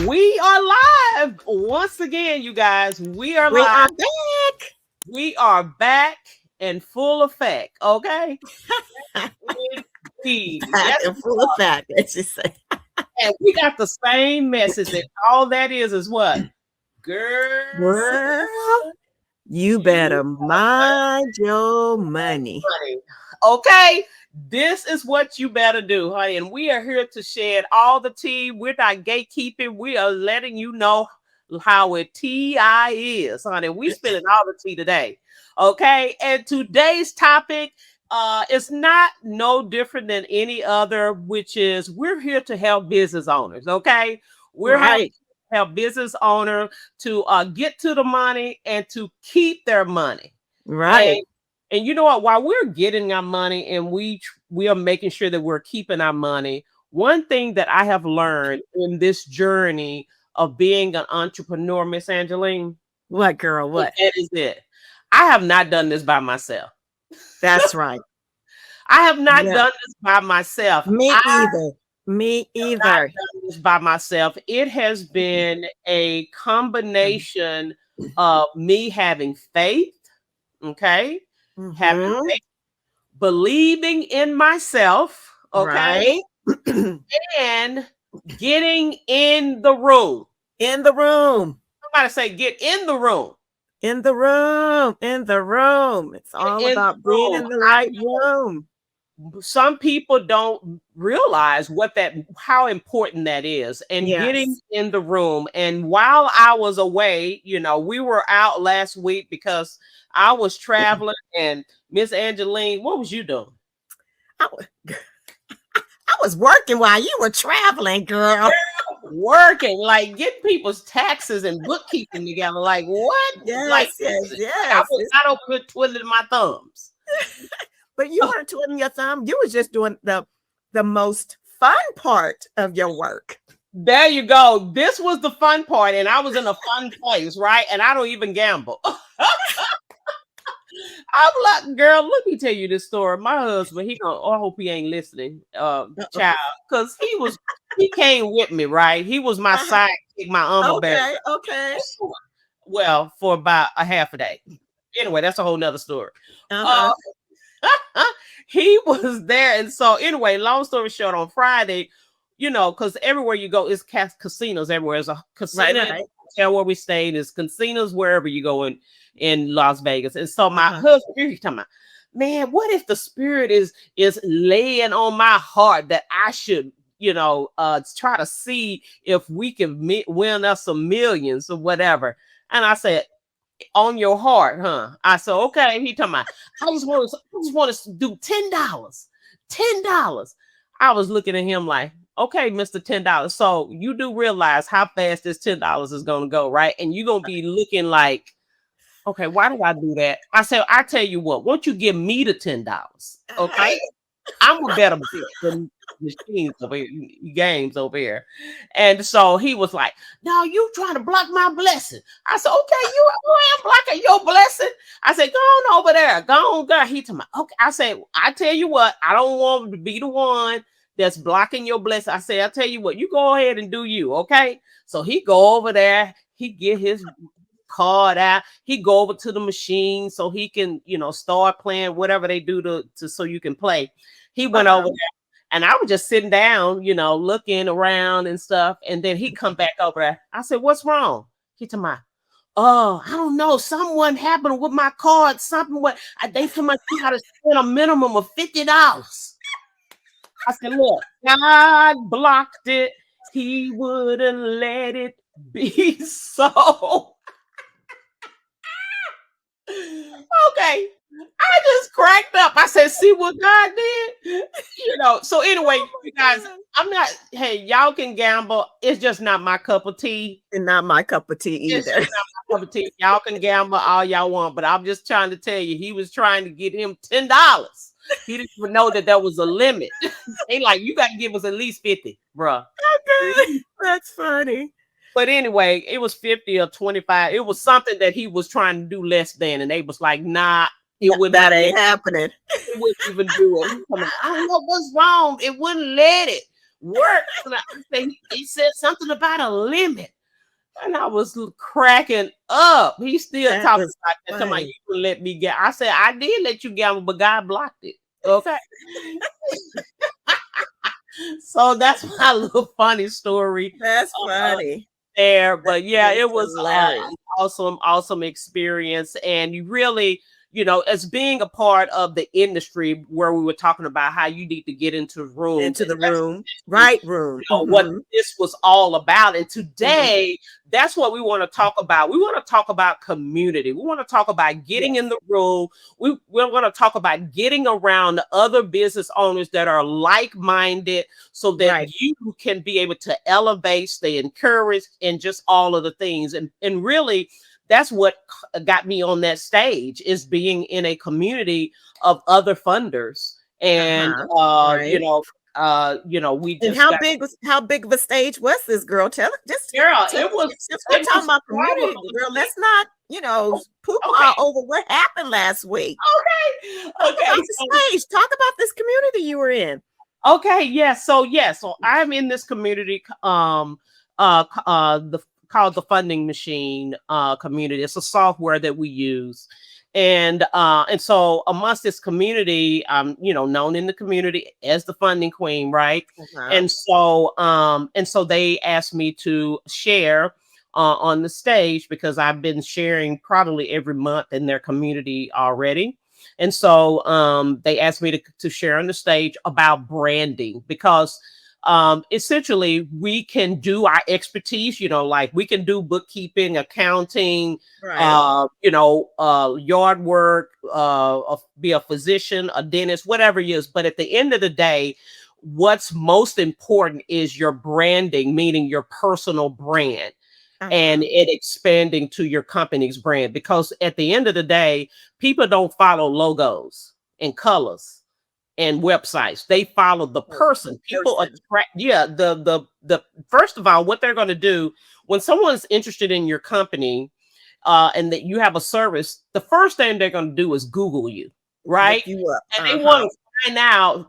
We are live once again, you guys. We are We live. are back. We are back in full effect. Okay. Indeed. Back Yes, in full effect, as you say. and we got the same message. And all that is what? Girl, Girl, you better mind your money. money. Okay. This is what you better do, honey. And we are here to shed all the tea. We're not gatekeeping. We are letting you know how it TI is, honey. We spilling all the tea today. Okay. And today's topic is not no different than any other, which is we're here to help business owners. Okay. We're Right. help business owner to get to the money and to keep their money. Right. And you know what? While we're getting our money and we are making sure that we're keeping our money, one thing that I have learned in this journey of being an entrepreneur, Miss Angeline, What, girl? What? that is it. I have not done this by myself. That's right. I have not Yeah. done this by myself. Me I either. Me have not either. done this by myself. It has been a combination of me having faith, okay, having Mhm. faith, believing in myself, okay, Right. and getting in the room. In the room. Somebody say, get in the room. In the room. In the room. It's all In the about being room. in the right room. Some people don't realize how important that is, and getting Yes. in the room. And while I was away, we were out last week because I was traveling. And Miss Angeline, what was you doing? I was working while you were traveling, girl. Working, like getting people's taxes and bookkeeping together. Like what? Like Yes. I was not over here twiddling my thumbs. But you weren't twiddling your thumb. You was just doing the most fun part of your work. There you go. This was the fun part, and I was in a fun place, right? And I don't even gamble. I'm like, girl, let me tell you this story. My husband, I hope he ain't listening, child, because he came with me, right? He was my sidekick, my armor bearer. Okay. Well, for about a half a day. Anyway, that's a whole nother story. He was there, and so anyway, long story short, on Friday, because everywhere you go, it's casinos everywhere. There's a casino, Right. hotel where we stayed, there's casinos wherever you go in Las Vegas. And so my husband, he's talking about, man, what if the spirit is laying on my heart that I should, try to see if we can win us some millions or whatever. And I said, on your heart, huh? I said, okay. He talking about, I just want to do $10. $10. I was looking at him like, okay, Mr. $10. So you do realize how fast this $10 is going to go, right? And you're going to be looking like, okay, why did I do that? I said, I tell you what, won't you give me the $10? Okay. I'm a better bet than machines over here, games over here. And so he was like, no, you trying to block my blessing. I said, okay, you am blocking your blessing. I said, go on over there. Go on, girl. He told me, okay. I said, I tell you what, I don't want to be the one that's blocking your blessing. I said, I tell you what, you go ahead and do you, okay? So he go over there, he get his card out, he go over to the machine so he can, start playing whatever they do to so you can play. He went over there, and I was just sitting down, looking around and stuff. And then he come back over there. I said, what's wrong? He told me, oh, I don't know. Someone happened with my card. Something what they told me you got to spend a minimum of $50. I said, look, God blocked it. He wouldn't let it be so. Okay. I just cracked up. I said, see what God did? So anyway, you guys, y'all can gamble. It's just not my cup of tea. And not my cup of tea either. It's just not my cup of tea. Y'all can gamble all y'all want, but I'm just trying to tell you, he was trying to get him $10. He didn't even know that there was a limit. They like, you got to give us at least 50, bruh. Okay. That's funny. But anyway, it was 50 or 25. It was something that he was trying to do less than, and they was like, nah, that ain't happening. It wouldn't even do it. I don't know what's wrong. It wouldn't let it. work. And he said something about a limit. And I was cracking up. He still That talking was about that. Somebody, funny. you can let me get. I said, I did let you gamble, but God blocked it. Okay. So that's my little funny story. That's Uh, funny. there. That But yeah, is it was hilarious. an awesome experience. And you really, as being a part of the industry where we were talking about how you need to get into rooms, Into and the that's room, essentially, right room. what Mm-hmm. this was all about. And Mm-hmm. today, that's what we want to talk about. We want to talk about community. We want to talk about getting in Yes. the room. We're going to talk about getting around other business owners that are like-minded so that Right. you can be able to elevate, stay encouraged, and just all of the things. And really, that's what got me on that stage, is being in a community of other funders. And Uh-huh. Right. we And just got, how big of a stage was this, girl? girl, Tell since we're it talking was about community, girl, probably let's not, okay. poo-pah over what happened last week. Okay. Talk Okay. about the stage. Talk about this community you were in. Okay. Yeah. So I'm in this community, the called the Funding Machine community. It's a software that we use. And so amongst this community, I'm known in the community as the funding queen, right? Uh-huh. And so they asked me to share on the stage, because I've been sharing probably every month in their community already. And so they asked me to share on the stage about branding, because essentially we can do our expertise, like we can do bookkeeping, accounting, Right. yard work, be a physician, a dentist, whatever it is. But at the end of the day, what's most important is your branding, meaning your personal brand, and Uh-huh. it expanding to your company's brand. Because at the end of the day, people don't follow logos and colors and websites. They follow the Oh, person. People person. attract, yeah, the first of all, what they're going to do when someone's interested in your company, and that you have a service, the first thing they're going to do is Google you, Look right? you up. And they Uh-huh. want to find out,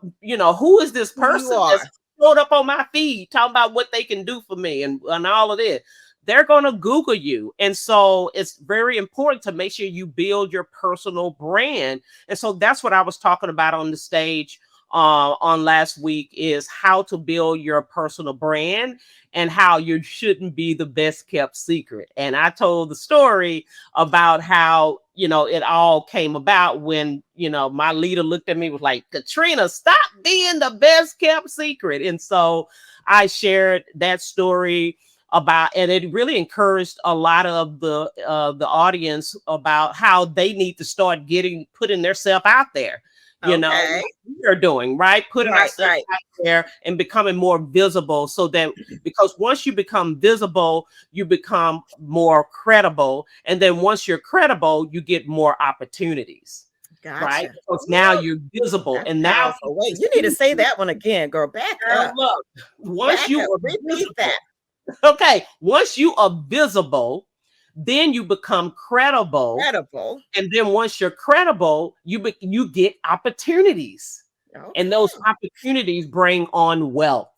who is this Who you person that's are. showed up on my feed talking about what they can do for me, and all of this. They're going to Google you. And so it's very important to make sure you build your personal brand. And so that's what I was talking about on the stage on last week, is how to build your personal brand, and how you shouldn't be the best kept secret. And I told the story about how, it all came about when, my leader looked at me, was like, Katrina, stop being the best kept secret. And so I shared that story about, and it really encouraged a lot of the audience about how they need to start putting themselves out there, Okay. like we are doing, right? Putting Right, ourselves right. out there and becoming more visible, so that, because once you become visible, you become more credible. And then once you're credible, you get more opportunities, right? Gotcha. Because now Woo, you're visible, that's and now powerful. people Wait, can you need to see say you. that one again, girl. Back Girl, up. look, once Back you up. are Repeat visible, that. okay, once you are visible, then you become credible. Credible. And then once you're credible, you get opportunities. And those Okay. opportunities bring on wealth.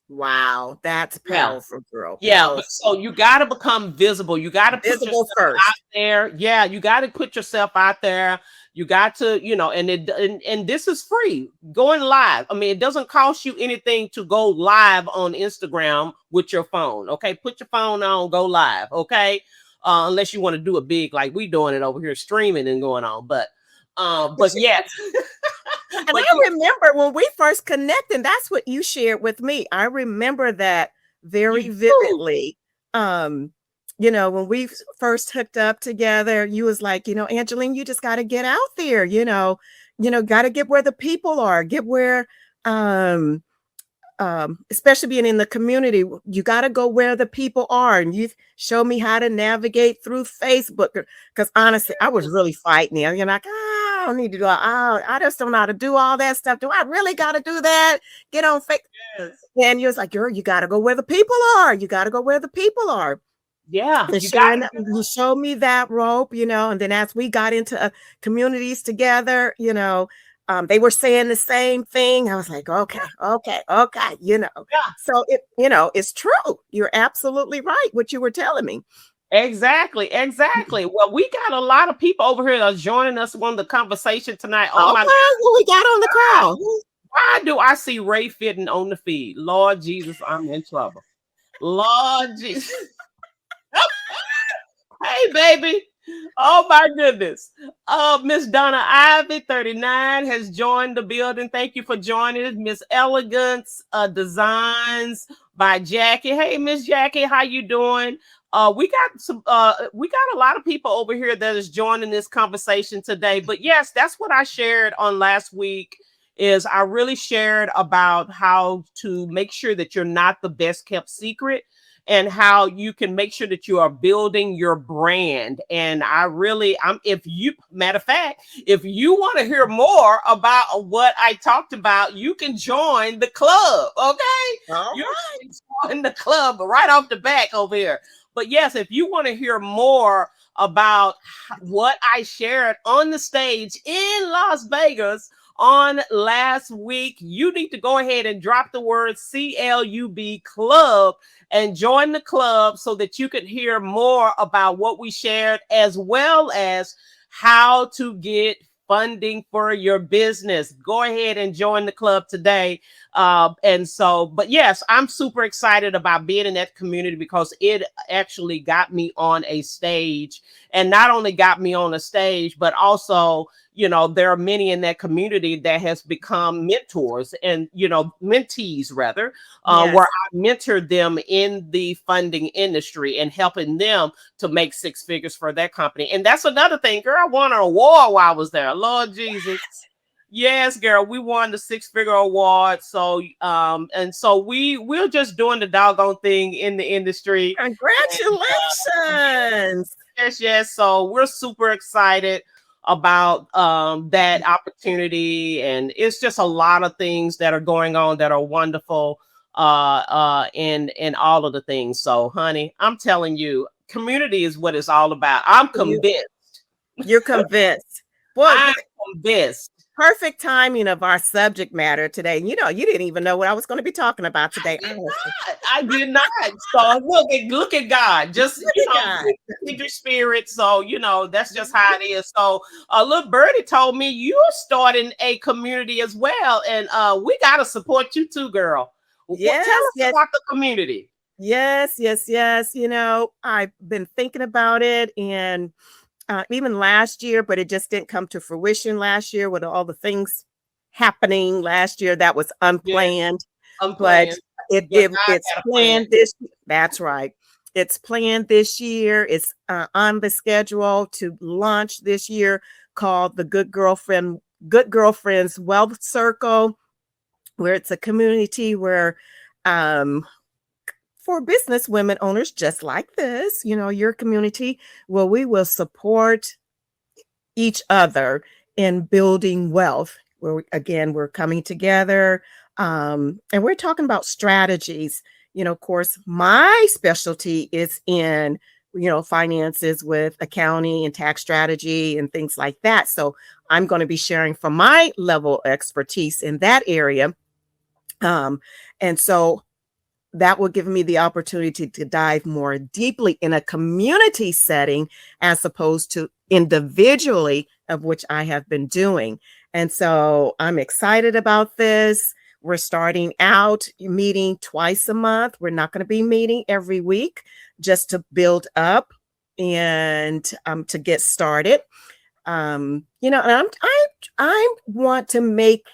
Wow, that's Yeah. powerful, girl. Yeah, but Powerful. so you got to become visible. You got to put Visible yourself out first. there. Yeah, you got to put yourself out there. You got to, and this is free. Going live. I mean, it doesn't cost you anything to go live on Instagram with your phone. Okay, put your phone on, go live. Okay, unless you want to do it big like we doing it over here, streaming and going on. But yes, And but I remember when we first connected, that's what you shared with me. I remember that very you do. vividly. Um, when we first hooked up together, you was like, Angeline, you just got to get out there, got to get where the people are, get where, um, especially being in the community, you got to go where the people are. And you show me how to navigate through Facebook. Because honestly, I was really fighting you. You're like, I don't need to do I just don't know how to do all that stuff. Do I really got to do that? Get on Facebook. Yes. And you're like, girl, you got to go where the people are. You got to go where the people are. Yeah, And you got sure enough, you showed me that rope, and then as we got into communities together, they were saying the same thing. I was like, okay, okay, okay, Yeah. So it's true. You're absolutely right. What you were telling me. Exactly, exactly. Well, we got a lot of people over here that's joining us on the conversation tonight. Oh my Okay, who we got on the God. call? Why do I see Ray Fitten on the feed? Lord Jesus, I'm in trouble. Lord Jesus. Hey, baby. Oh my goodness. Miss Donna Ivy, 39, has joined the building. Thank you for joining us. Miss Elegance Designs by Jackie. Hey, Miss Jackie, how you doing? We got a lot of people over here that is joining this conversation today. But yes, that's what I shared on last week. Is I really shared about how to make sure that you're not the best kept secret, and how you can make sure that you are building your brand. And if you, matter of fact, if you want to hear more about what I talked about, you can join the club. Okay. All You right. can join the club right off the back over here. But yes, if you want to hear more about what I shared on the stage in Las Vegas on last week, you need to go ahead and drop the word CLUB club and join the club so that you can hear more about what we shared, as well as how to get funding for your business. Go ahead and join the club today. But yes, I'm super excited about being in that community because it actually got me on a stage, and not only got me on a stage, but also, there are many in that community that has become mentors and, mentees rather, where Yes. I mentored them in the funding industry and helping them to make six figures for their company. And that's another thing, girl. I won an award while I was there. Lord Jesus. Yes, girl, we won the six-figure award. So, we're just doing the doggone thing in the industry. Congratulations. Yes, yes. So we're super excited about that opportunity, and it's just a lot of things that are going on that are wonderful, in all of the things. So, honey, I'm telling you, community is what it's all about. I'm You, convinced. you're convinced. Well, I'm convinced. perfect timing of our subject matter today. You didn't even know what I was going to be talking about I today, did honestly. not. I did not. So look at God. Just, Look at God. your spirit. So, that's just how it is. So little birdie told me you're starting a community as well. And we gotta support you too, girl. What, tell Yes, us yes, about the community. yes, yes, yes. I've been thinking about it, and even last year, but it just didn't come to fruition last year with all the things happening last year that was Yeah, unplanned. I'm But playing. But God it's got a plan. planned this. That's right. It's planned this year. It's on the schedule to launch this year, called the Good Girlfriends Wealth Circle, where it's a community where, um, for business women owners just like this, your community, where we will support each other in building wealth. Again, we're coming together, and we're talking about strategies. Of course, my specialty is in finances with accounting and tax strategy and things like that. So I'm going to be sharing from my level of expertise in that area. And so that will give me the opportunity to dive more deeply in a community setting as opposed to individually, of which I have been doing. And so I'm excited about this. We're starting out meeting twice a month. We're not going to be meeting every week, just to build up and to get started. And I want to make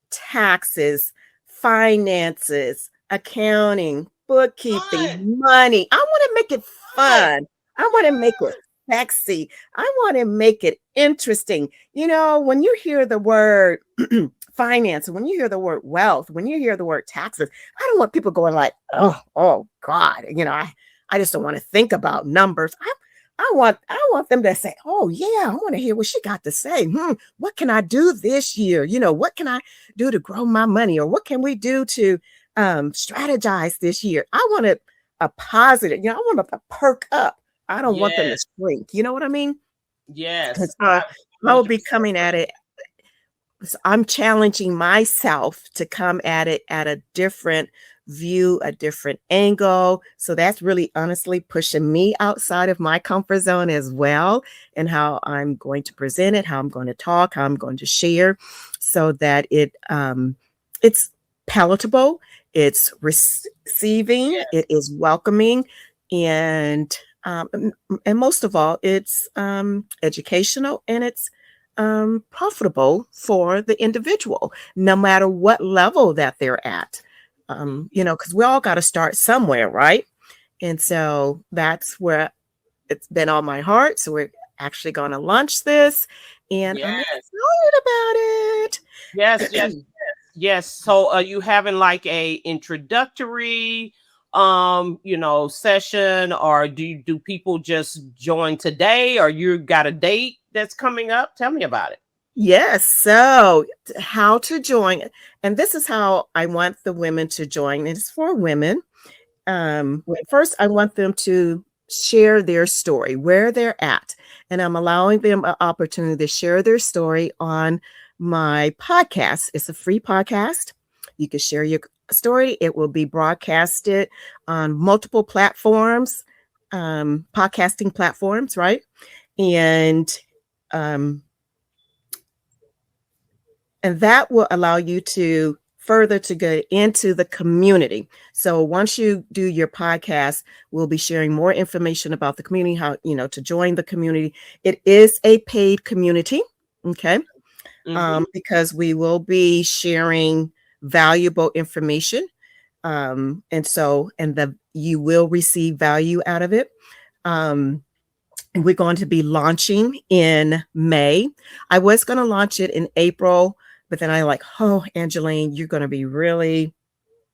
taxes, finances, accounting, bookkeeping, Fun. money. I want to make it Fun. fun. I want to make it sexy. I want to make it interesting. When you hear the word finance, when you hear the word wealth, when you hear the word taxes, I don't want people going like, oh God, I just don't want to think about numbers. I want them to say, oh yeah, I want to hear what she got to say. What can I do this year? What can I do to grow my money? Or what can we do to strategize this year? I want a positive, I want them to perk up. I don't want them to Yes. shrink. You know what I mean? Yes. Because I I will be 100% coming at agree. it I'm challenging myself to come at it at a different view, a different angle. So that's really honestly pushing me outside of my comfort zone as well, and how I'm going to present it, how I'm going to talk, how I'm going to share, so that it's palatable, it's receiving, it is welcoming, and and most of all, it's educational, and it's profitable for the individual, no matter what level that they're at. Because we all got to start somewhere, right? And so that's where it's been on my heart. So we're actually going to launch this, and I'm Yes. excited about Yes, yes, it. yes. So are you having like a introductory session, or do people just join today, or you got a date that's coming up? Tell me about it. Yes. So, how to join, and this is how I want the women to join. It's for women. First, I want them to share their story, where they're at, and I'm allowing them an opportunity to share their story on my podcast. It's a free podcast. You can share your story. It will be broadcasted on multiple platforms, podcasting platforms, right? And um, and that will allow you to further to go into the community. So once you do your podcast, we'll be sharing more information about the community, how, to join the community. It is a paid community, okay? Mm-hmm. Because we will be sharing valuable information. And you will receive value out of it. We're going to be launching in May. I was going to launch it in April, but then I like, oh, Angeline, you're going to be really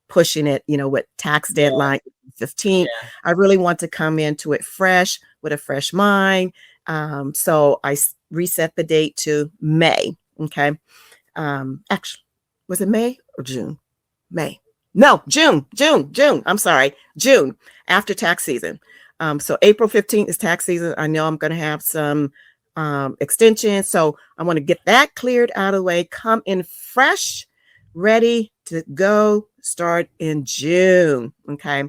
pushing it, with tax Yeah, deadline 15th. yeah, I really want to come into it fresh with a fresh mind. So I reset the date to May. Okay. Actually, was it May or June? May. No, June. I'm sorry, June, after tax season. So April 15th is tax season. I know I'm going to have some extensions. So I want to get that cleared out of the way, come in fresh, ready to go, start in June. Okay.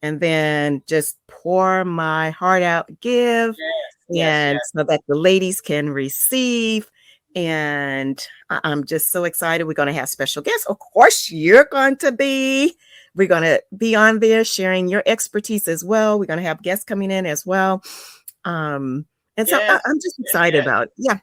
And then just pour my heart out, give, yes, and yes, so that the ladies can receive. And I'm just so excited. We're going to have special guests. Of course, you're going to be. We're going to be on there sharing your expertise as well. We're going to have guests coming in as well. And so yes, I'm just yes, excited yes. about it. Yeah.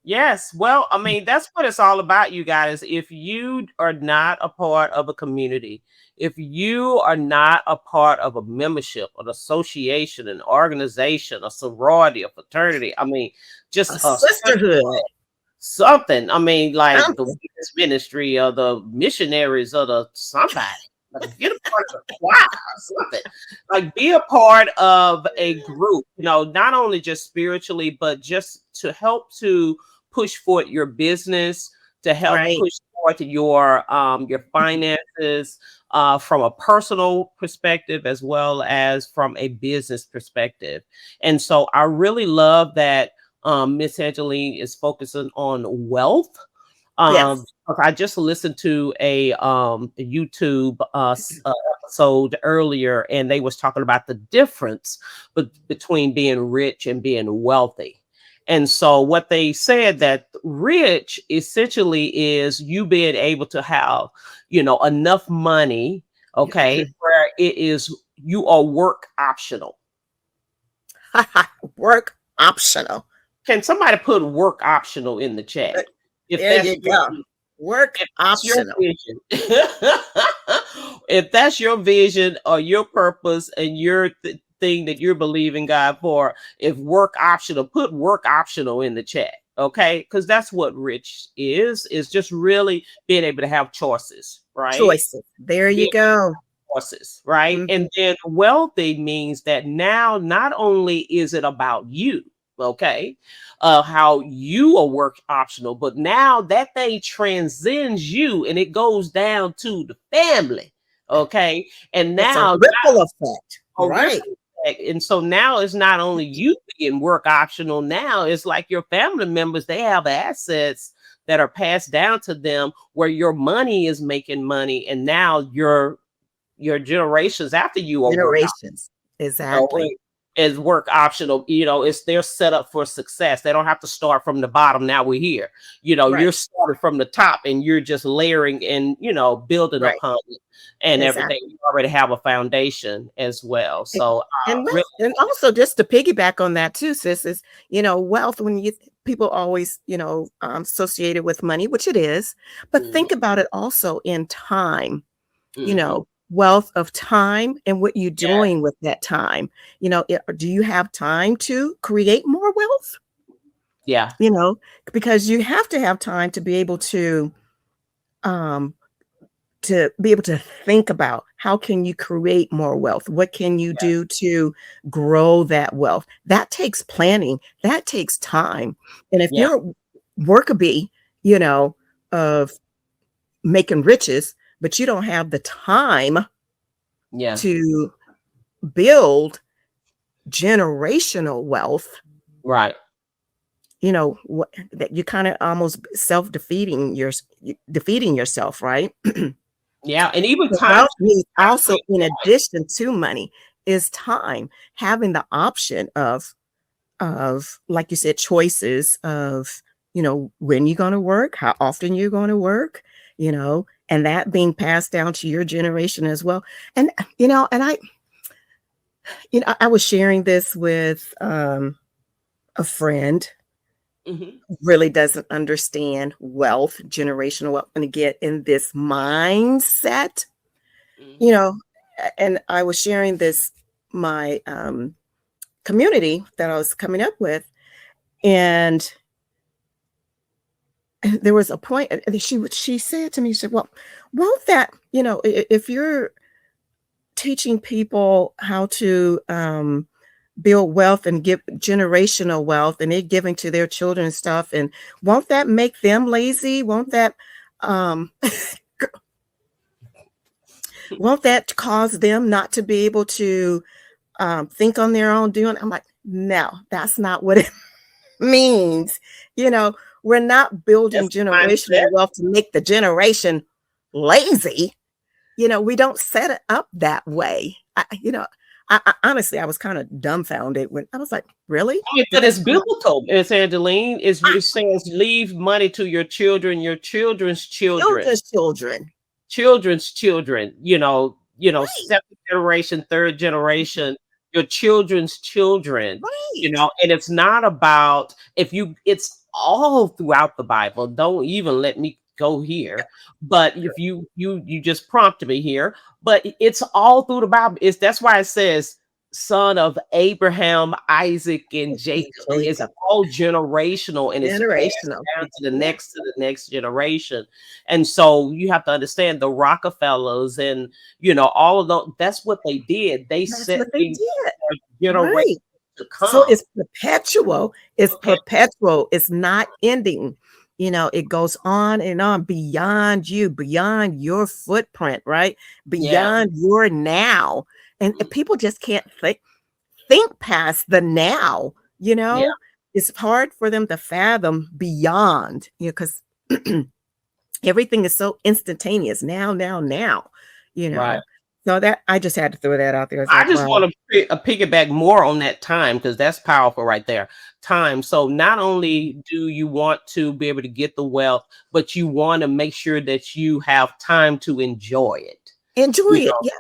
Yes. Well, I mean, that's what it's all about, you guys. If you are not a part of a community, if you are not a part of a membership, an association, an organization, a sorority, a fraternity, I mean, just A a sisterhood. something. I mean, like the Something. women's ministry or the missionaries or the somebody. Like get a part of the choir or something. Like be a part of a group, not only just spiritually, but just to help to push forward your business, to help Right. push forward your finances from a personal perspective as well as from a business perspective. And so I really love that Miss Angeline is focusing on wealth. Yes. I just listened to a YouTube episode earlier, and they was talking about the difference between being rich and being wealthy. And so what they said that rich essentially is you being able to have, enough money, okay, where it is you are work optional. Work optional. Can somebody put work optional in the chat? If There that's you go. Work if that's your optional. vision, if that's your vision or your purpose and your thing that you're believing God for, if work optional, put work optional in the chat. Okay. Because that's what rich is just really being able to have choices, right? Choices. There you go. Choices, right? Mhm. And then wealthy means that now not only is it about you, okay, how you are work optional, but now that thing transcends you and it goes down to the family, okay? And It's a now ripple effect. a Right. ripple effect. And so now it's not only you being work optional, now it's like your family members, they have assets that are passed down to them, where your money is making money, and now your generations after you are work Generations. know, Exactly. is work optional. It's they're set up for success. They don't have to start from the bottom. Now we're here. You're Right. started from the top, and you're just layering and building Right. upon it and everything. Exactly. You already have a foundation as well. So And really, wealth, and also just to piggyback on that too, sis, is wealth, when you people always associated with money, which it is, but mhm, think about it also in time. mhm. Wealth of time and what you're Yeah, doing with that time. Do you have time to create more wealth? yeah, You know, because you have to have time um to be able to think about how can you create more wealth? What can you yeah, do to grow that wealth? That takes planning. That takes time. And if yeah, you're worker bee, you know, of making riches, but you don't have the time yeah. to build generational wealth, Right. that you kind of almost defeating yourself, right? Yeah, and even The time wealth needs to also, in enjoy. addition to money, is time. Having the option of like you said, choices of when you're going to work, how often you're going to work, and that being passed down to your generation as well. And I was sharing this with a friend Mhm, who really doesn't understand wealth, generational wealth, and to get in this mindset, you mhm, know, and I was sharing this my community that I was coming up with, and there was a point she said to me, she said, "Well, won't that if you're teaching people how to build wealth and give generational wealth, and they're giving to their children and stuff, and won't that make them lazy? Um, won't that cause them not to be able to think on their own doing?" I'm like, no, that's not what it means. You know, we're not building that's the mindset. generational wealth to make the generation lazy. We don't set it up that way. I honestly, I was kind of dumbfounded when I was like, really? I mean, Did but that it's come up? biblical, Miss Angeline. Ah, It says leave money to your children, your children's children, children's children. children's children. Right, Second generation, third generation, your children's children. right. And it's not about if you. It's all throughout the Bible. Don't even let me go here. But if you just prompted me here, but it's all through the Bible. It's that's why it says son of Abraham, Isaac, and And Jacob. It's Jacob, all generational and it's passed generational. down Yeah, to the next generation. And so you have to understand the Rockefellers and all of those, that's what they did. They that's set what they things did. for generations Right. to So come. it's perpetual. It's Okay. perpetual. It's not ending. It goes on and on beyond you, beyond your footprint, right? Yeah. Beyond your now. And Mhm. people just can't think past the now, you Yeah. know? It's hard for them to fathom beyond, because everything is so instantaneous now, now, now, you Right. know. So that I just had to throw that out there. It's I like, just wow. want to piggyback more on that time because that's powerful right there. Time. So not only do you want to be able to get the wealth, but you want to make sure that you have time to enjoy it. Enjoy You it. know, Yes.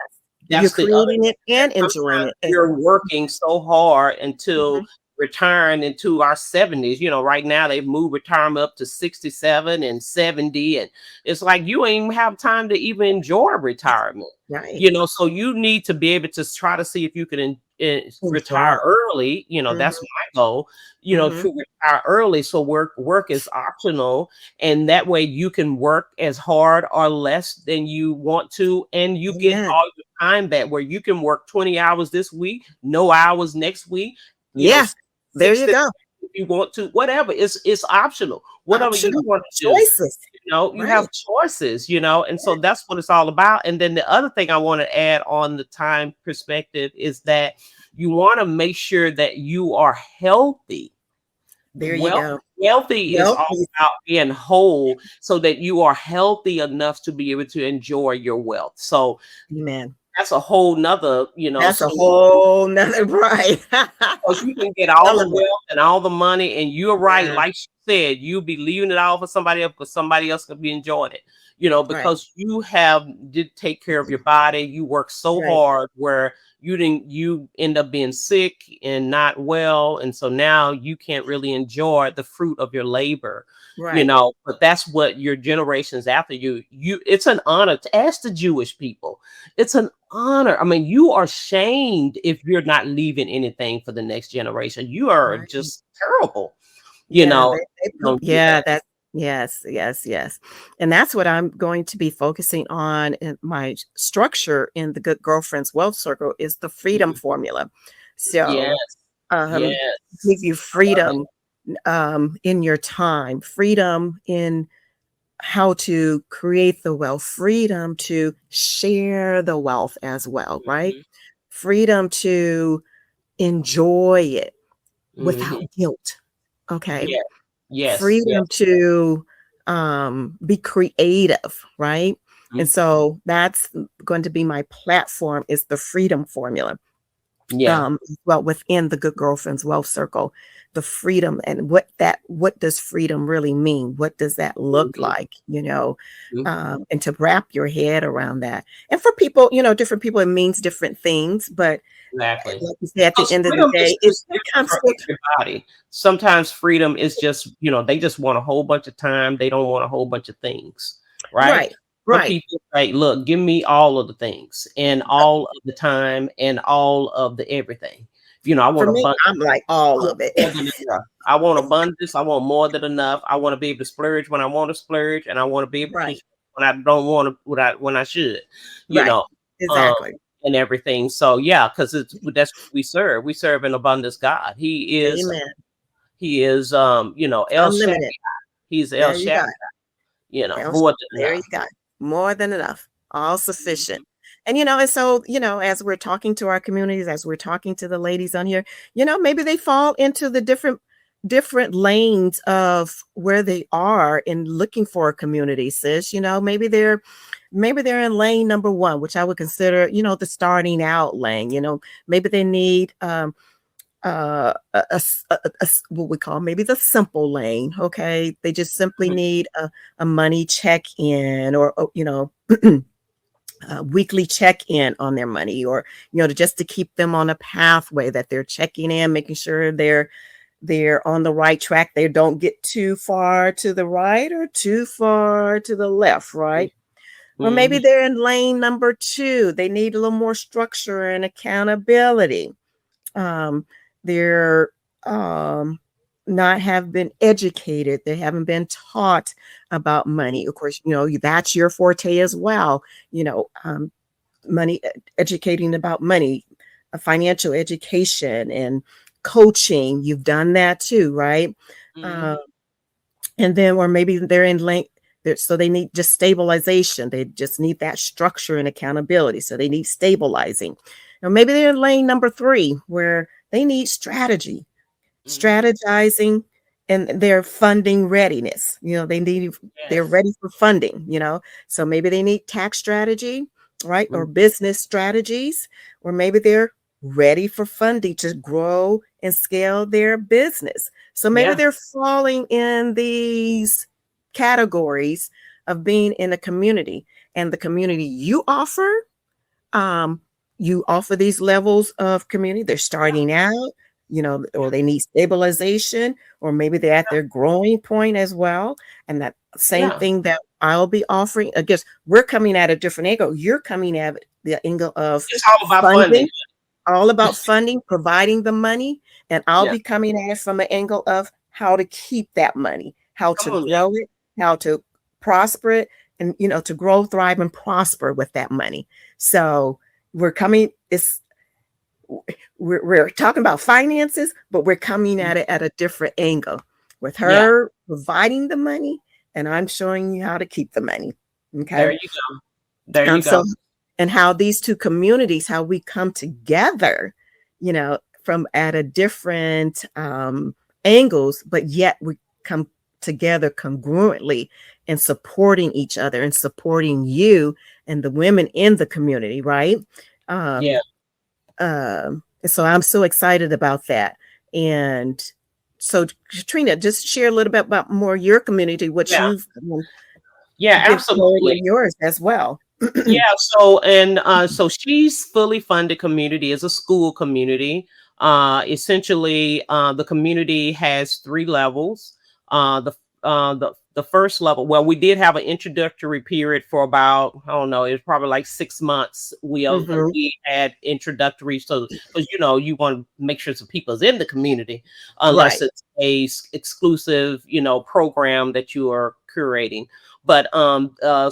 You're that's the other creating it that and enjoying sometimes it. we're working so hard until Mhm. retiring into our 70s. Right now they've moved retirement up to 67 and 70. And it's like you ain't even have time to even enjoy retirement. Right. So you need to be able to try to see if you can Enjoy retire it. early. Mhm, That's my goal, mhm. to retire early. So work is optional, and that way you can work as hard or less than you want to, and you get Amen. all your time back where you can work 20 hours this week, no hours next week, Yeah. There six you days go. if you want to, whatever. It's optional. Whatever you Optional want to do, choices. you Right. have choices, and so that's what it's all about. And then the other thing I want to add on the time perspective is that you want to make sure that you are healthy There you Well, go. wealthy is all Wealthy. about being whole so that you are healthy enough to be able to enjoy your wealth. So Amen. that's a whole nother, That's a story. whole nother right. Because you can get all the Element. wealth and all the money, and you're right, Yeah. like she said, you'll be leaving it all for somebody else because somebody else could be enjoying it. Right. Because you have did take care of your body, you work so Right. hard where you end up being sick and not well, and so now you can't really enjoy the fruit of your labor. Right. But that's what your generations after you it's an honor to ask the Jewish people. It's an honor. I mean, you are shamed if you're not leaving anything for the next generation. You are Right. just terrible. You Yeah, know, they you put, don't get yeah, that, yes, yes, yes. And that's what I'm going to be focusing on in my structure in the Good Girlfriends Wealth Circle is the freedom Mhm. formula. Yes, So, give yes. you I love it. freedom in your time, freedom in how to create the wealth, freedom to share the wealth as well, right? Mhm, Freedom to enjoy it without mhm. guilt. Okay. Yes, yes, Freedom yes. to be creative, right? And Mhm. so that's going to be my platform is the freedom formula. Yeah. Well, within the Good Girlfriends Wealth Circle, the freedom and what does freedom really mean? What does that look Mhm, like? mhm. And to wrap your head around that. And for people, different people, it means different things. But Exactly. like you say, at the Because end of the freedom day, is it different comes for to everybody. Sometimes freedom is just, they just want a whole bunch of time. They don't want a whole bunch of things, right? right, Some right. people say, look, give me all of the things and all of the time and all of the everything. I For want me, I'm like all of it. more than enough. I want abundance. I want more than enough. I want to be able to splurge when I want to splurge, and I want to be able to Right, when I don't want to when I should, you right. know, um, Exactly. and everything. So yeah, because that's what we serve. We serve an abundance God. Amen. He is El Shaddai. Unlimited. He's El There you Shaddai. go. Else, More than there you enough. go. More than enough. All sufficient. Mhm. And so, as we're talking to our communities, as we're talking to the ladies on here, maybe they fall into the different lanes of where they are in looking for a community, sis. Maybe they're in lane number one, which I would consider, the starting out lane. Maybe they need what we call maybe the simple lane. Okay, they just simply Mhm. need a money check in, or a weekly check in on their money, or just to keep them on a pathway that they're checking in, making sure they're on the right track. They don't get too far to the right or too far to the left, right? Or maybe Mhm. they're in lane number two. They need a little more structure and accountability. um, they're not have been educated. They haven't been taught about money. Of course, that's your forte as well. Money, educating about money, financial education, and coaching. You've done that too, right? Uh, Mhm. and then, or maybe they're in length. So they need just stabilization. They just need that structure and accountability. So they need stabilizing. Now maybe they're in lane number three where they need strategy, Mhm. strategizing, and their funding readiness. They're Yes. ready for funding. So maybe they need tax strategy, right? Or Mhm. business strategies, or maybe they're ready for funding to grow and scale their business. So maybe Yeah. they're falling in these categories of being in a community, and the community um, you offer these levels of community. They're starting out, or Yeah. they need stabilization, or maybe they're at their growing point as well. And that same Yeah. thing that I'll be offering, I guess we're coming at a different angle. You're coming at the angle of It's all about funding. funding, all about funding, providing the money. And I'll Yeah. be coming at it from an angle of how to keep that money, how Come to on grow it, how to prosper it, and to grow, thrive, and prosper with that money. So we're coming, we're talking about finances, but we're coming now. at it at a different angle, with Yeah. her providing the money and I'm showing you how to keep the money. Okay. There you go. There you And so, go. and how these two communities, how we come together, from at a different angles, but yet we come together congruently and supporting each other and supporting you and the women in the community, right? Yeah. Um, so I'm so excited about that. And so, Katrina, just share a little bit about more your community, what Yeah. you've Yeah, give clarity of absolutely. yours as well. Yeah, so she's fully funded community as a school community. Essentially, the community has three levels. The first level, well, we did have an introductory period for about, I don't know, it was probably like 6 months. Hmm. We had introductory, so because you want to make sure some people's in the community, unless Right. it's a exclusive program that you are curating. But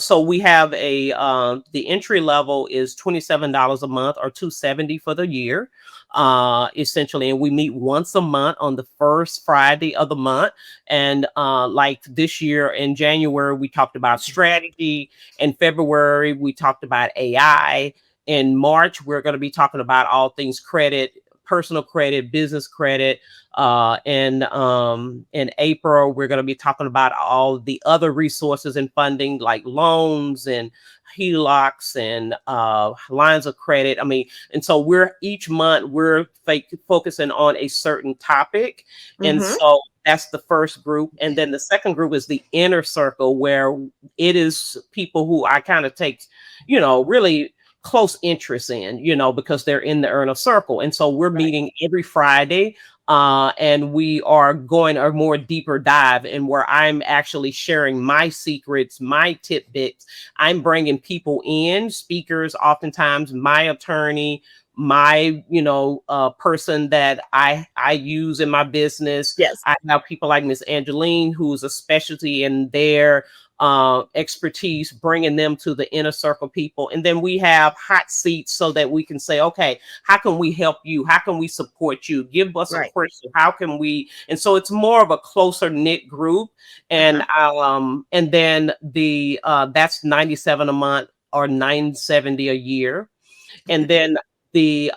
so we have the entry level is $27 a month or 270 for the year, essentially, and we meet once a month on the first Friday of the month. And like this year in January, we talked about strategy. In February, we talked about AI. In March, we're going to be talking about all things credit, personal credit, business credit. In April, we're going to be talking about all the other resources and funding like loans and HELOCs and lines of credit. I mean, and so we're each month we're focusing on a certain topic, and Hmm. so that's the first group. And then the second group is the inner circle, where it is people who I kind of take, really close interest in, because they're in the inner circle. And so we're Right. meeting every Friday, and we are going a more deeper dive, and where I'm actually sharing my secrets, my tidbits. I'm bringing people in, speakers, oftentimes my attorney, my person that I use in my business. Yes. I have people like Miss Angeline, who's a specialty in their expertise, bringing them to the inner circle people. And then we have hot seats so that we can say, okay, how can we help you? How can we support you? Give us a Right. question. How can we? And so it's more of a closer knit group. Uh-huh. And then the that's 97 a month or 970 a year. And then the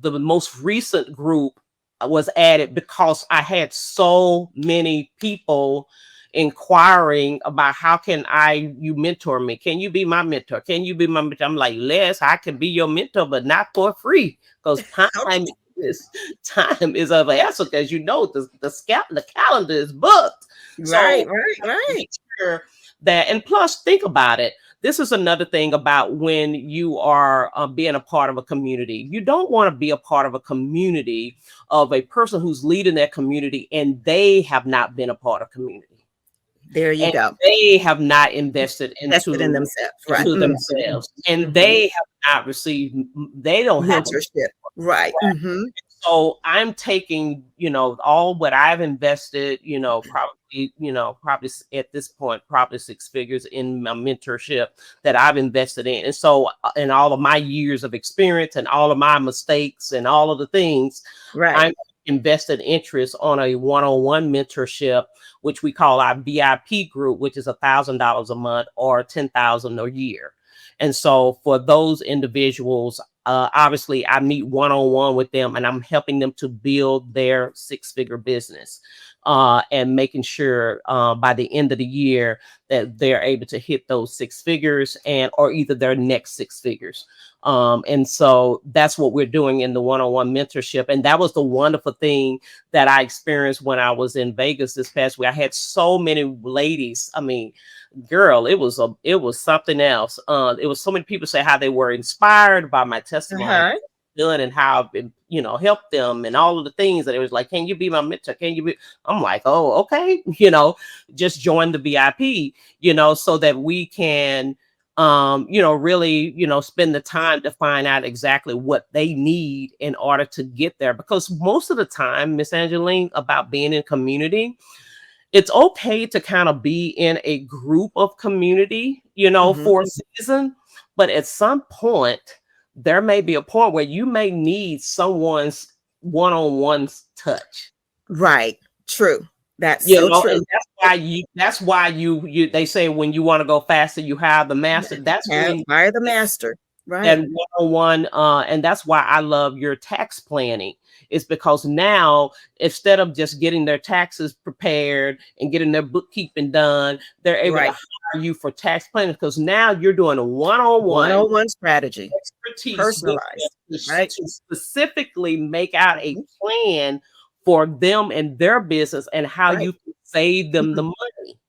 most recent group was added because I had so many people inquiring about how can you mentor me? Can you be my mentor? Can you be my mentor? I'm like, Les, I can be your mentor, but not for free, because time Okay. is time is of the essence. As you know, the calendar is booked. Right. So Right. Right. make sure that, and plus think about it, this is another thing about when you are being a part of a community. You don't want to be a part of a community of a person who's leading that community and they have not been a part of community, There you and go. they have not invested Vested in into themselves. Right. Hmm. themselves, and Hmm. they have not received, they don't have a. Mentorship. Right. Hmm. So I'm taking, all what I've invested, probably at this point, probably six figures in my mentorship that I've invested in. And so, in all of my years of experience and all of my mistakes and all of the things, Right. I'm invested interest on a one-on-one mentorship, which we call our VIP group, which is $1,000 a month or 10,000 a year. And so for those individuals, obviously I meet one-on-one with them and I'm helping them to build their six-figure business, and making sure by the end of the year that they're able to hit those six figures and or either their next six figures. And so that's what we're doing in the one-on-one mentorship. And that was the wonderful thing that I experienced when I was in Vegas this past week. I had so many ladies. I mean, girl, it was something else. It was so many people say how they were inspired by my testimony Uh-huh. done and how I've been, helped them and all of the things that it was like, can you be my mentor? Can you be? I'm like, oh, okay, just join the VIP, so that we can really, spend the time to find out exactly what they need in order to get there. Because most of the time, Miss Angeline, about being in community, it's okay to kind of be in a group of community, Hmm. for a season, but at some point, there may be a point where you may need someone's one-on-one touch. Right. True. That's so true. And that's why you they say when you want to go faster, you hire the master. That's Have when fire the master. that Right. one-on-one, and that's why I love your tax planning, is because now instead of just getting their taxes prepared and getting their bookkeeping done, they're able to Right. hire you for tax planning, because now you're doing a one-on-one One-on-one strategy, expertise with them personalized, to, right? to specifically make out a Mhm. plan for them and their business and how Right. you can save them the Mhm. money.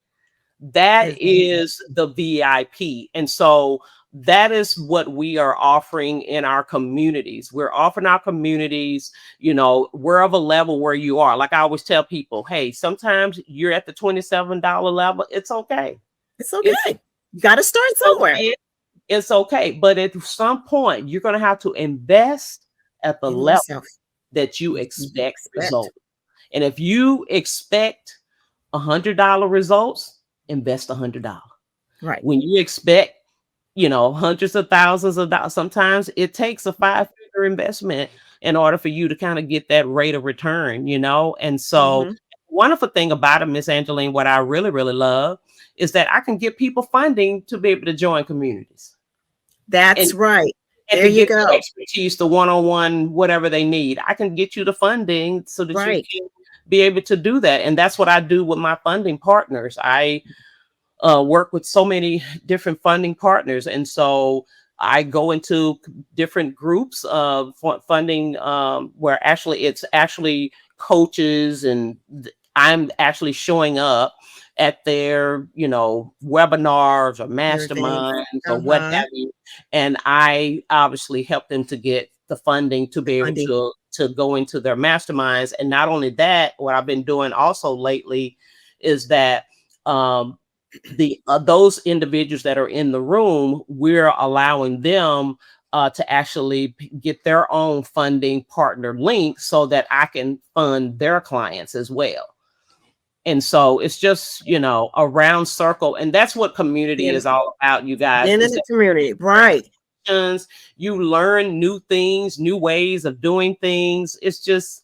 That Exactly. is the VIP. And so that is what we are offering in our communities. We're offering our communities, we're of a level where you are. Like I always tell people, hey, sometimes you're at the $27 level. It's okay. It's It's okay. You gotta start somewhere. okay. It's okay. But at some point, you're going to have to invest at the In level yourself. that you You expect expect. results. And if you expect $100 results, invest $100. Right. When you expect, hundreds of thousands of dollars, sometimes it takes a five-figure investment in order for you to kind of get that rate of return. And so, Mhm. wonderful thing about it, Miss Angeline, what I really, really love is that I can get people funding to be able to join communities and That's right. and There to you get the go. expertise, the one-on-one, whatever they need. I can get you the funding so that you Right. can be able to do that. And that's what I do with my funding partners. I work with so many different funding partners, and so I go into different groups of funding, where actually it's actually coaches, and I'm actually showing up at their webinars or Your events. masterminds or what Uh-huh. have you, and I obviously help them to get the funding to be able Funding. to go into their masterminds. And not only that, what I've been doing also lately is that, um, the those individuals that are in the room, we're allowing them to actually get their own funding partner link so that I can fund their clients as well. And so it's just, a round circle. And that's what community Being is all about, you guys, being in is the that community. Right. you learn new things, new ways of doing things. It's just,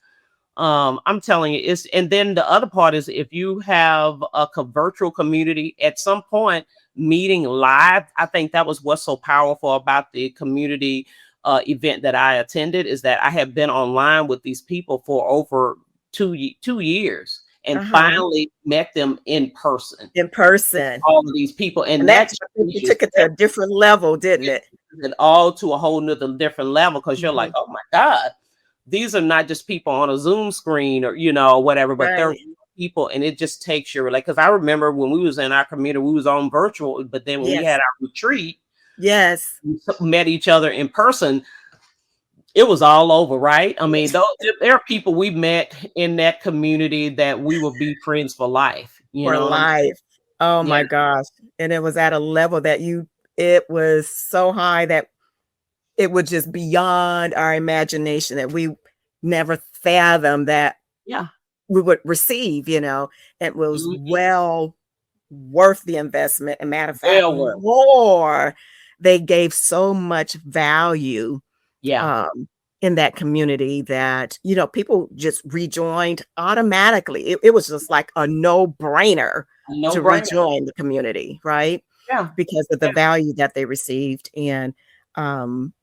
I'm telling you, and then the other part is, if you have a virtual community at some point, meeting live. I think that was what's so powerful about the community event that I attended, is that I have been online with these people for over 2 years, and Uh-huh. finally met them in person. In person. All of these people, and And that that I think you changes took it to a different level, didn't it? it all to a whole nother different level, because you're like, Mhm. oh my God, these are not just people on a Zoom screen or whatever, but they're Right. real people. And it just takes your, like, because I remember when we was in our community, we was on virtual, but then when we Yes. had our retreat, Yes. we met each other in person, it was all over, right? I mean, Yes. there are people we met in that community that we will be friends for life. You For know what I'm saying? life. Oh Yeah. my gosh. And it was at a level that it was so high that it was just beyond our imagination that we never fathomed that Yeah. we would receive. It was Mhm. well worth the investment. And matter of fact, Well worth. more, they gave so much value Yeah. um, in that community that, people just rejoined automatically. It was just like a no-brainer No to brainer. rejoin the community, right? Yeah. Because of the value that they received. And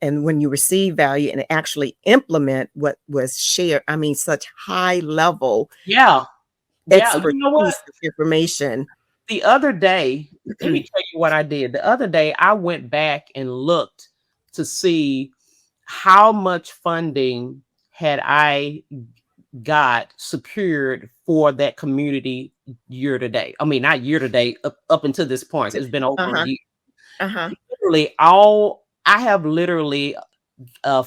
when you receive value and actually implement what was shared, I mean, such high level Yeah. Yeah. You know what? expertise, information. The other day, let me tell you what I did. The other day, I went back and looked to see how much funding had I got secured for that community year to date. I mean, not year to date, up until this point. It's been over a Uh-huh. year. Uh-huh. Literally, all I have literally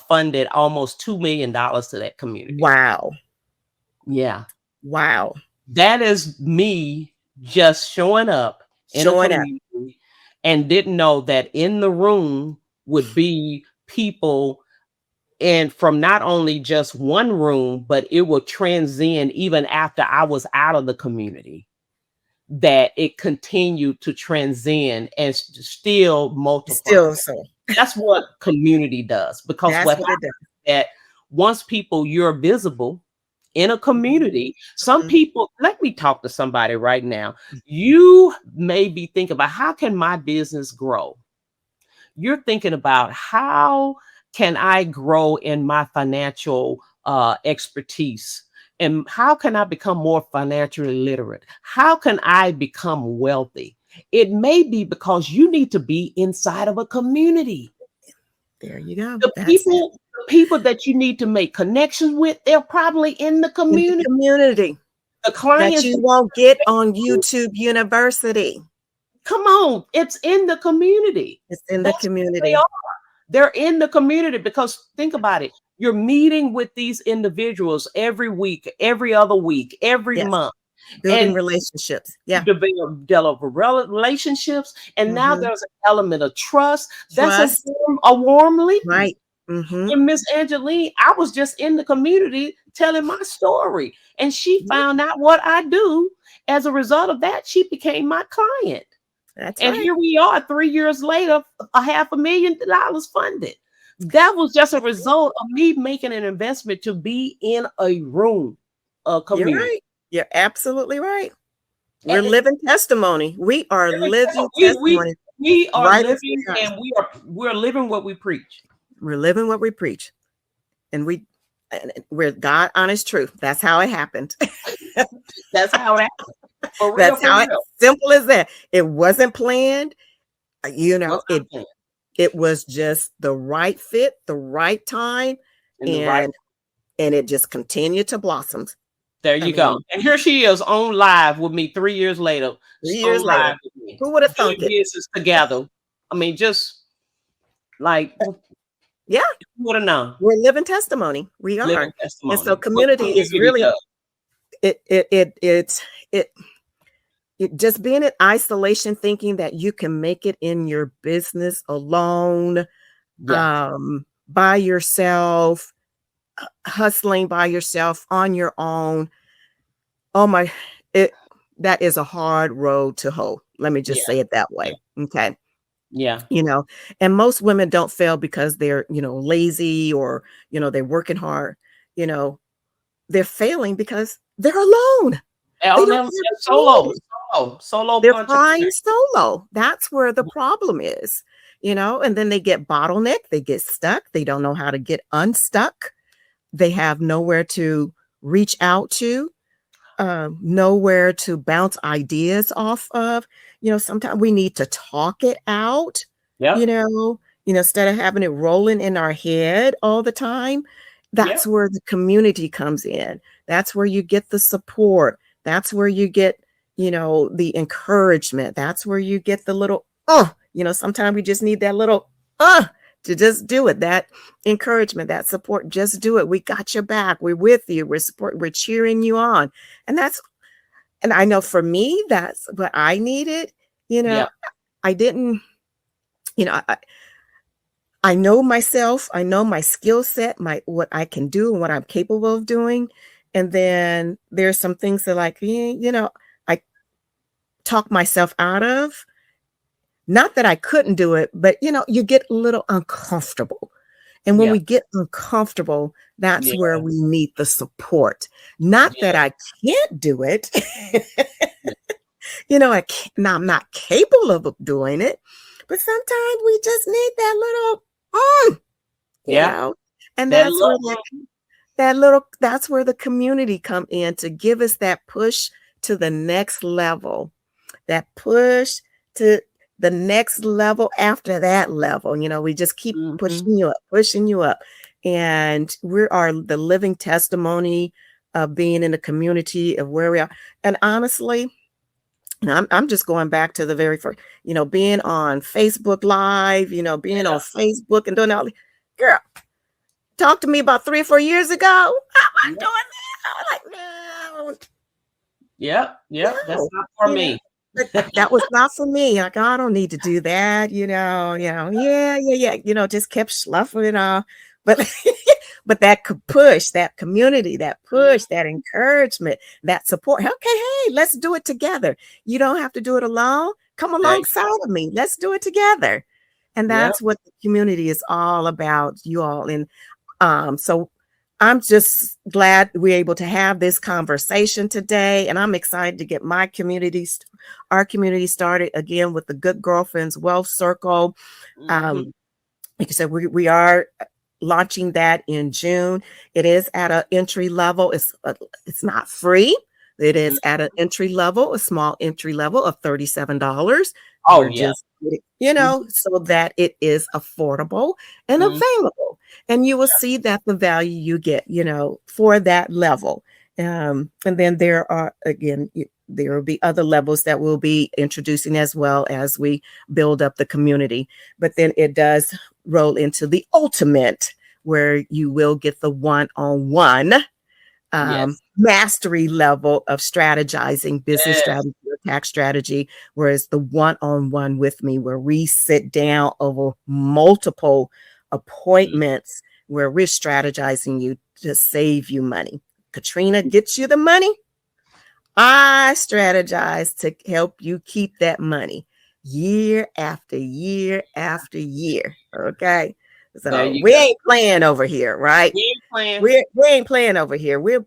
funded almost $2 million to that community. Wow. Yeah. Wow. That is me just showing up in a Showing up. community, and didn't know that in the room would be people, and from not only just one room, but it will transcend even after I was out of the community, that it continued to transcend and still multiply. Still so. That's what community does, because That's what what it happens does. is that once you're visible in a community, some Mhm. people, let me talk to somebody right now. You may be thinking about, how can my business grow? you're thinking about how can I grow in my financial expertise? And how can I become more financially literate? How can I become wealthy? It may be because you need to be inside of a community. There you go. The That's it. people that you need to make connections with, they're probably in the In the community. community The that clients, you won't get on YouTube University. come on, it's in the community. It's in the That's where they community. are. They're in the community because think about it. You're meeting with these individuals every week, every other week, every Yes. month, Building and relationships. Yeah. develop relationships. And now Hmm. there's an element of trust. That's Trust. a warm lead. Right. Hmm. And Miss Angeline, I was just in the community telling my story, and she found out what I do. As a result of that, she became my client. That's And right. here we are 3 years later, $500,000 funded. That was just a That's it. result of me making an investment to be in a room, a You're community. right. You're absolutely right. We're And living testimony. We are living testimony we are right as living, we are. and we're living what we preach. We're living what we preach. And we're God honest truth. That's how it happened. That's how it happened. For real, That's for how real. simple as that. It wasn't planned. What's happening It was just the right fit, the right time, in the right. and it just continued to blossom. There I you go. mean, And here she is on live with me 3 years later. 3 years On later, live with me, who would have doing thunk it? business together. I mean, just like who Yeah, would have known? we're living testimony. We Living are. And so testimony. What community is community really does. it just being in isolation, thinking that you can make it in your business alone, Yeah. by yourself, hustling by yourself on your own. Oh my, it that is a hard road to hoe. Let me Yeah. just say it that Yeah. way. Okay. Yeah. You know, and most women don't fail because they're, lazy or, they're working hard. You know, they're failing because they're alone. They On don't them have solo, teams. solo They're entrepreneur. flying solo. That's where the problem is, and then they get bottlenecked, they get stuck, they don't know how to get unstuck. They have nowhere to reach out to, nowhere to bounce ideas off of. Sometimes we need to talk it out, you Yep. know, instead of having it rolling in our head all the time. That's Yep. where the community comes in. That's where you get the support. That's where you get, the encouragement. That's where you get the little, sometimes we just need that little, to just do it. That encouragement, that support, just do it. We got your back. We're with you. We're cheering you on. And I know for me, that's what I needed. Yeah. I didn't, I know myself, I know my skill set, what I can do and what I'm capable of doing. And then there's some things that I talk myself out of. Not that I couldn't do it, but you get a little uncomfortable. And when Yeah. we get uncomfortable, that's Yeah. where we need the support. Not that Yeah. I can't do it. Yeah. I'm not capable of doing it, but sometimes we just need that little, mm, you Yeah. know, and That that's where love. that's where the community come in to give us that push to the next level, that push to the next level after that level. We just keep Mhm. pushing you up. And we are the living testimony of being in the community of where we are. And honestly, and I'm just going back to the very first, being on Facebook Live, being on Yeah. Facebook and doing all the girl, talk to me about 3 or 4 years ago. How am I Yep. doing that? I'm like, Yep. Yep. That's no, not for you know, me. but that was not for me. Like, I don't need to do that, yeah, just kept sloughing it off. But but that could push, that community, that push, that encouragement, that support. Okay, hey, let's do it together. You don't have to do it alone. Come There you alongside go. of me. Let's do it together. And Yep. that's what the community is all about, you all. And so I'm just glad we're able to have this conversation today. And I'm excited to get our community started again with the Good Girlfriends Wealth Circle. Mm-hmm. Um, like I said, we are launching that in June. It is at an entry level. It's not free. It Mm-hmm. is at an entry level, a small entry level of $37. Oh, We're yeah. just, Mm-hmm. so that it is affordable and Mm-hmm. available. And you will see that the value you get, for that level. And then there are, again, there will be other levels that we'll be introducing as well as we build up the community. But then it does roll into the ultimate, where you will get the one-on-one Yes. mastery level of strategizing, business Yes. strategy, or tax strategy, whereas the one-on-one with me, where we sit down over multiple appointments, where we're strategizing you to save you money. Katrina gets you the money. I strategize to help you keep that money year after year after year. Okay. There So you we go. ain't playing over here, right? We ain't playing. We ain't playing over here. We're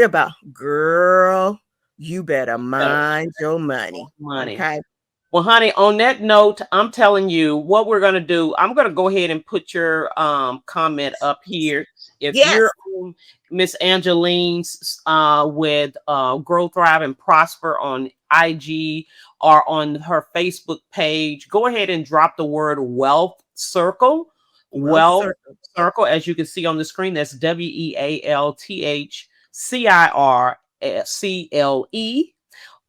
about, girl, you better Better mind your money. money. Okay. Well, honey, on that note, I'm telling you what we're going to do. I'm going to go ahead and put your comment up here. If Yes. you're on Miss Angeline's with Grow, Thrive, and Prosper on IG or on her Facebook page, go ahead and drop the word wealth circle. Wealth Wealth circle. circle, as you can see on the screen, that's WEALTHCIRCLE.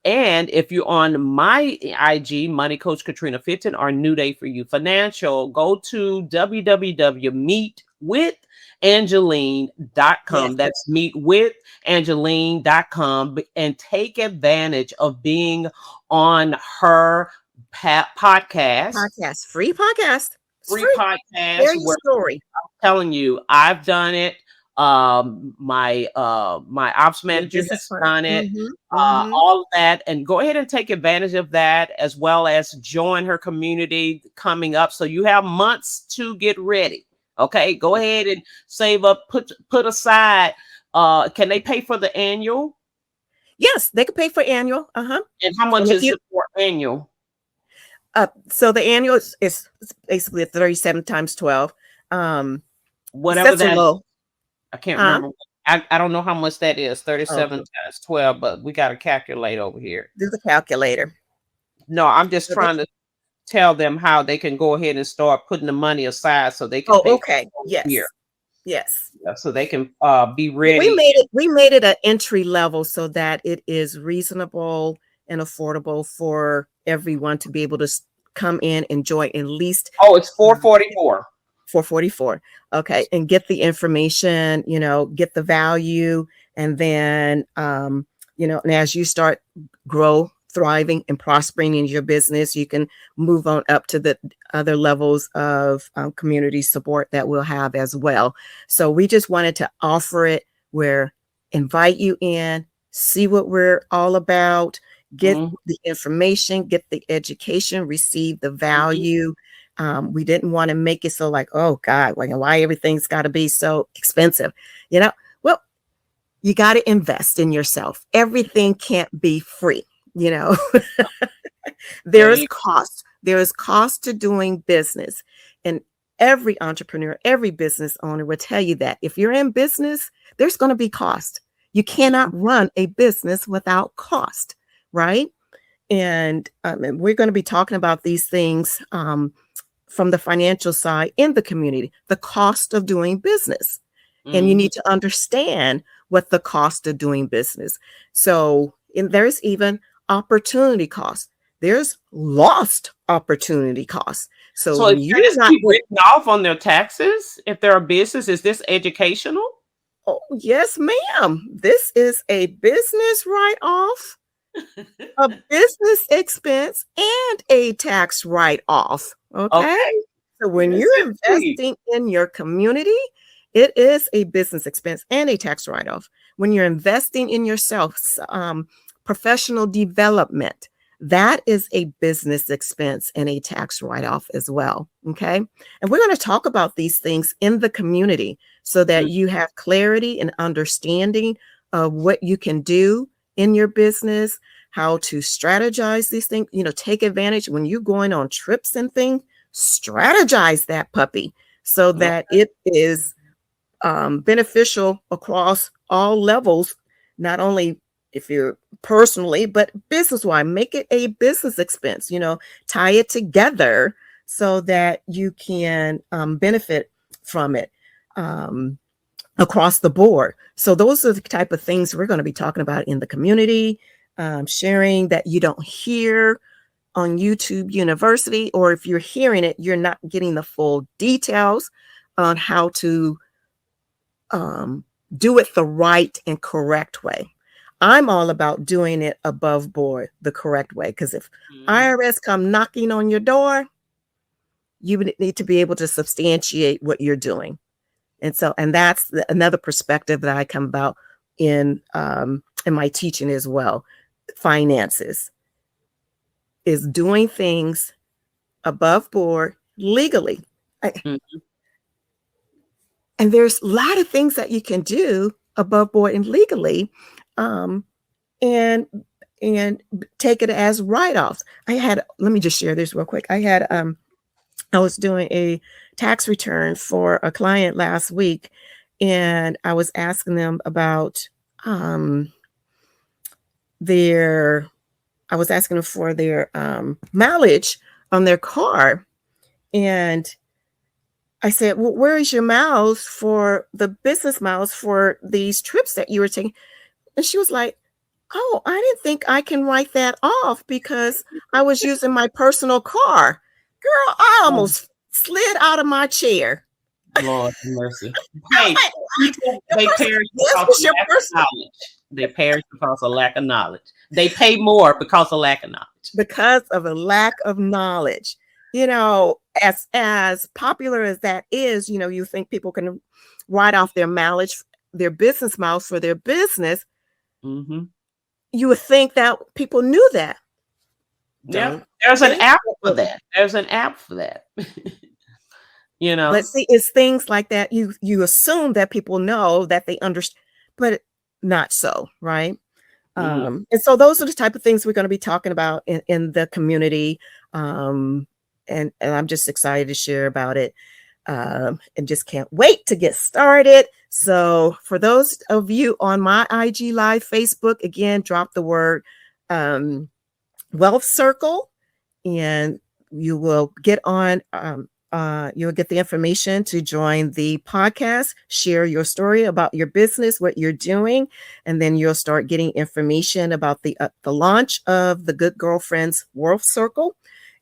And if you're on my IG, Money Coach Katrina Fitten, or New Day for You Financial, go to Yes. www.meetwithangeline.com. That's meetwithangeline.com, and take advantage of being on her podcast, Podcast. Free podcast. It's free free. podcast, Share your where story. telling you I've done it. My ops Your manager business has plan. done it. Mm-hmm. Mm-hmm. All of that, and go ahead and take advantage of that, as well as join her community coming up. So you have months to get ready. Okay, go ahead and save up, put aside. Can they pay for the annual? Yes, they could pay for annual. Uh-huh. And how And much if is you it for annual? so the annual is basically 37 times 12. The Whatever sets are that, low. I can't Huh? remember. I don't know how much that is. Oh, 37 times 12, but we got to calculate over here. do the calculator. No, I'm just So they, trying to tell them how they can go ahead and start putting the money aside so they can oh, pay for okay. the whole year. Yes. Yes. Yeah, so they can be We ready. made it an entry level so that it is reasonable and affordable for everyone to be able to come in, enjoy at least Oh, it's 444. 444. Okay. And get the information, get the value. And then, and as you start grow, thriving and prospering in your business, you can move on up to the other levels of community support that we'll have as well. So we just wanted to offer it where invite you in, see what we're all about, get Mhm, the information, get the education, receive the mhm. value. We didn't want to make it so like, oh God, why everything's got to be so expensive? Well, you got to invest in yourself. Everything can't be free. You know, There there is you cost. There is cost to doing business. And every entrepreneur, every business owner will tell you that if you're in business, there's going to be cost. You cannot run a business without cost, right? And we're going to be talking about these things from the financial side in the community, the cost of doing business. And you Mhm. need to understand what the cost of doing business. So, and there's even opportunity cost. There's lost opportunity cost. So So when can you're this not, be written off on their taxes if they're a business? Is this educational? oh, yes, ma'am, this is a business write-off, a business expense, and a tax write-off. Okay. Okay. So when Yes, you're indeed. investing in your community, it is a business expense and a tax write-off. When you're investing in yourself, professional development, that is a business expense and a tax write-off as well. Okay. And we're going to talk about these things in the community so that you have clarity and understanding of what you can do in your business, how to strategize these things, take advantage when you're going on trips and things, strategize that puppy so that it is beneficial across all levels, not only if you're personally, but business-wise. Make it a business expense, tie it together so that you can benefit from it across the board. So those are the type of things we're going to be talking about in the community, sharing that you don't hear on YouTube University, or if you're hearing it, you're not getting the full details on how to do it the right and correct way. I'm all about doing it above board, the correct way. Because if IRS come knocking on your door, you need to be able to substantiate what you're doing. And that's another perspective that I come about in my teaching as well. Finances is doing things above board legally. And there's a lot of things that you can do above board and legally, and take it as write-offs. Let me just share this real quick. I was doing a tax return for a client last week, and I was asking them about their mileage on their car. And I said, well, where is your miles for the business miles for these trips that you were taking? And she was like, oh, I didn't think I can write that off because I was using my personal car. Girl, I almost slid out of my chair. Lord mercy. Hey, they perish because of lack of knowledge. They perish because of lack of knowledge. They pay more because of lack of knowledge. Because of a lack of knowledge. As popular as that is, you think people can write off their mileage, their business miles for their business. You would think that people knew that. Yeah, there's an app for that. Let's see, it's things like that. You assume that people know, that they understand, but not so, right? And so those are the type of things we're going to be talking about in the community. And I'm just excited to share about it, and just can't wait to get started. So for those of you on my IG Live Facebook, again, drop the word Wealth Circle, and you will get on. You'll get the information to join the podcast, share your story about your business, what you're doing, and then you'll start getting information about the launch of the Good Girlfriends Wealth Circle.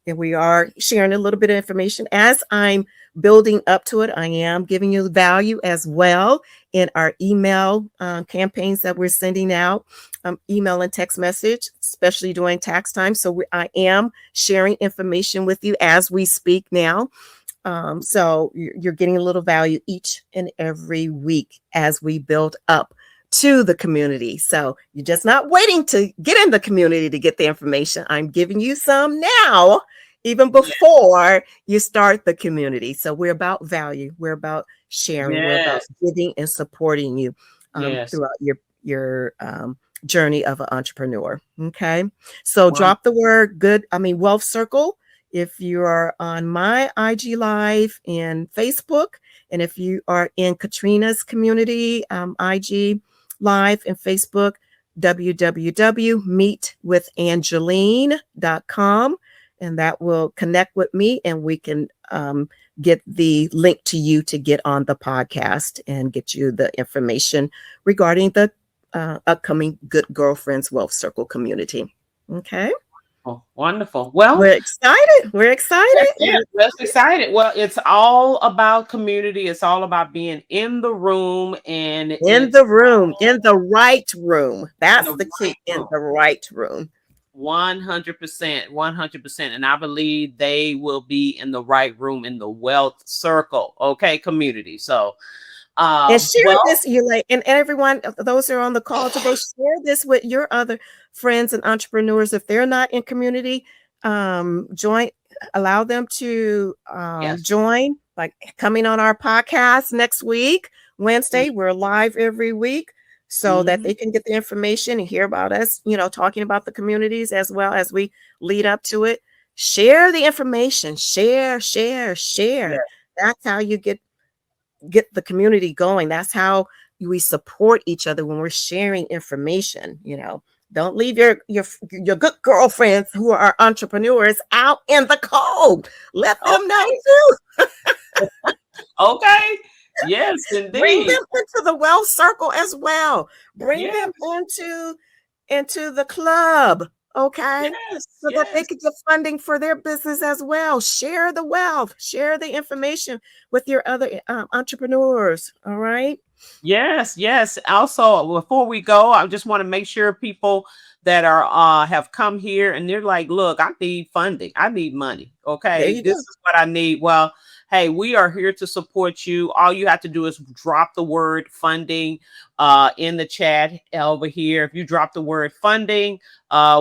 And we are sharing a little bit of information. As I'm building up to it, I am giving you value as well in our email campaigns that we're sending out, email and text message, especially during tax time. So I am sharing information with you as we speak now. So you're getting a little value each and every week as we build up to the community. So you're just not waiting to get in the community to get the information. I'm giving you some now, even before you start the community. So we're about value. We're about sharing. We're about giving and supporting you throughout your journey of an entrepreneur. Okay. So drop the word Wealth Circle if you are on my IG Live and Facebook. And if you are in Katrina's community, IG Live and Facebook, www.meetwithangeline.com, and that will connect with me, and we can get the link to you to get on the podcast and get you the information regarding the upcoming Good Girlfriends Wealth Circle community. Okay. Oh, wonderful. Well, we're excited. We're excited. Well, it's all about community. It's all about being in the room, and in the right room. That's the key. In the right room. 100%. And I believe they will be in the right room in the Wealth Circle. Okay, community. So And share Well, this, you like, and everyone, those who are on the call today, share this with your other friends and entrepreneurs. If they're not in community, join, allow them to yes. join, like coming on our podcast next week, Mm, Wednesday. We're live every week so that mhm. they can get the information and hear about us, talking about the communities as well as we lead up to it. Share the information, share, share, Yeah. share. That's how you get the community going. That's how we support each other when we're sharing information. Don't leave your good girlfriends who are entrepreneurs out in the cold. Let them know Okay. too. Okay. Yes, Bring indeed. them into the wealth circle as well. Bring them Yes. into the club, okay? Yes. So that they Yes. could get funding for their business as well. Share the wealth, share the information with your other entrepreneurs. All right. Yes, yes. Also, before we go, I just want to make sure people that are have come here and they're like, look, I need funding. I need money. There Okay. you This go. is what I need. Well, hey, we are here to support you. All you have to do is drop the word funding in the chat over here. If you drop the word funding,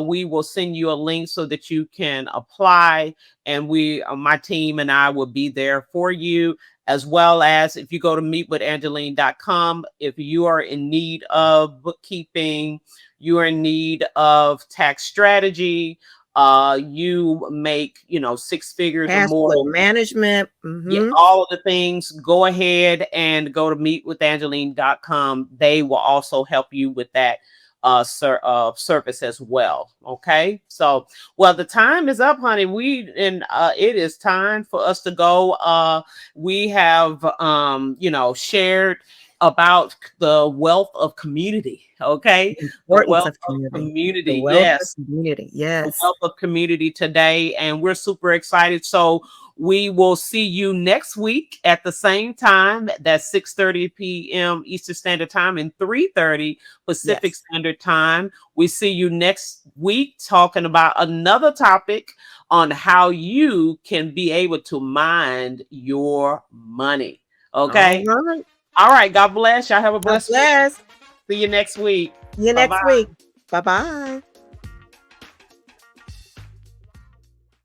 we will send you a link so that you can apply, and we my team and I will be there for you, as well as if you go to meetwithangeline.com, if you are in need of bookkeeping, you are in need of tax strategy, you make, six figures or Cash more, flow management. yeah, Mm-hmm. all of the things, go ahead and go to meetwithangeline.com. They will also help you with that service as well. Okay. So, well, the time is up, honey. It is time for us to go. We have, shared about the wealth of community. Okay. The The importance wealth of of community. The community. wealth of Yes, community. the Yes. wealth of community today, and we're super excited. So we will see you next week at the same time. That's 6:30 p.m. Eastern Standard Time and 3:30 Pacific Yes. Standard Time. We see you next week talking about another topic on how you can be able to mind your money. All Okay. right. All right. God bless. Y'all have a God blessed week. bless. See you next week. See you Bye next bye. week. Bye bye.